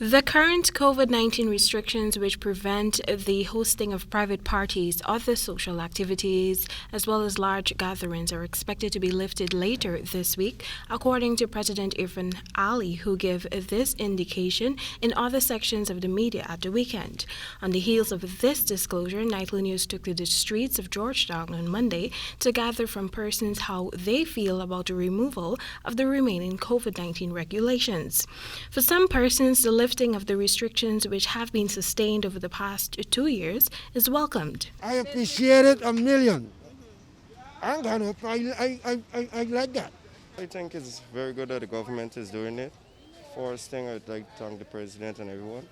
The current COVID-19 restrictions, which prevent the hosting of private parties, other social activities, as well as large gatherings, are expected to be lifted later this week, according to President Irfan Ali, who gave this indication in other sections of the media at the weekend. On the heels of this disclosure, Nightly News took to the streets of Georgetown on Monday to gather from persons how they feel about the removal of the remaining COVID-19 regulations. For some persons, the lifting of the restrictions which have been sustained over the past 2 years is welcomed. I appreciate it a million. I like that. I think it's very good that the government is doing it. First thing, I'd like to thank the president and everyone.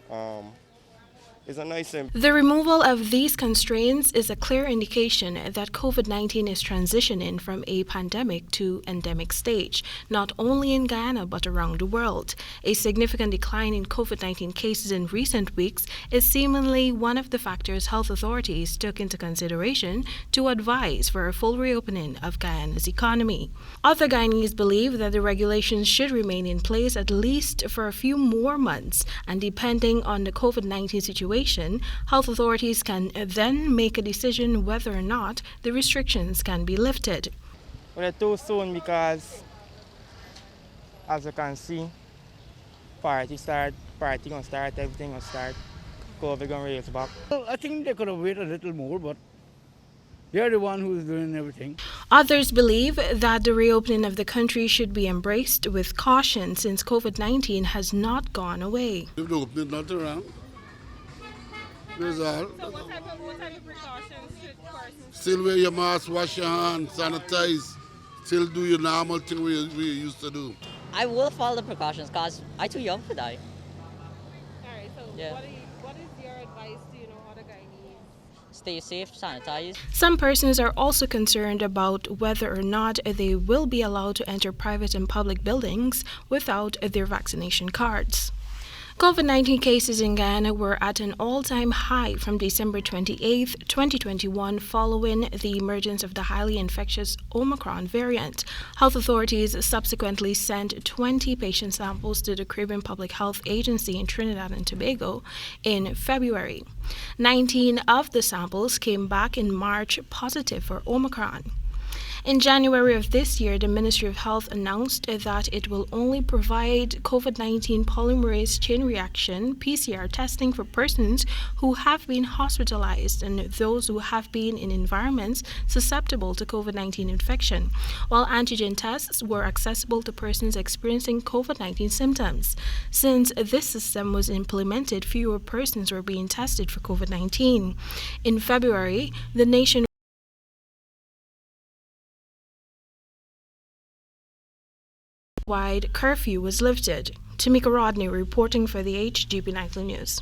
It's a nice thing. The removal of these constraints is a clear indication that COVID-19 is transitioning from a pandemic to endemic stage, not only in Guyana but around the world. A significant decline in COVID-19 cases in recent weeks is seemingly one of the factors health authorities took into consideration to advise for a full reopening of Guyana's economy. Other Guyanese believe that the regulations should remain in place at least for a few more months, and depending on the COVID-19 situation, health authorities can then make a decision whether or not the restrictions can be lifted. Well, it's too soon because, as you can see, party gonna start, everything gonna start, COVID gonna raise back. Well, I think they could have waited a little more, but they're the one who's doing everything. Others believe that the reopening of the country should be embraced with caution since COVID-19 has not gone away. If the opening not around, that's all. So what type of precautions should persons Still wear your mask, wash your hands, sanitize, still do your normal thing we used to do. I will follow the precautions because I'm too young for that. Alright, so Yeah. what is your advice to other Guyanese? Stay safe, sanitize. Some persons are also concerned about whether or not they will be allowed to enter private and public buildings without their vaccination cards. COVID-19 cases in Guyana were at an all-time high from December 28, 2021, following the emergence of the highly infectious Omicron variant. Health authorities subsequently sent 20 patient samples to the Caribbean Public Health Agency in Trinidad and Tobago in February. 19 of the samples came back in March positive for Omicron. In January of this year, the Ministry of Health announced that it will only provide COVID-19 polymerase chain reaction (PCR) testing for persons who have been hospitalized and those who have been in environments susceptible to COVID-19 infection, while antigen tests were accessible to persons experiencing COVID-19 symptoms. Since this system was implemented, fewer persons were being tested for COVID-19. In February, the nation wide curfew was lifted. Tamika Rodney reporting for the HGP Nightly News.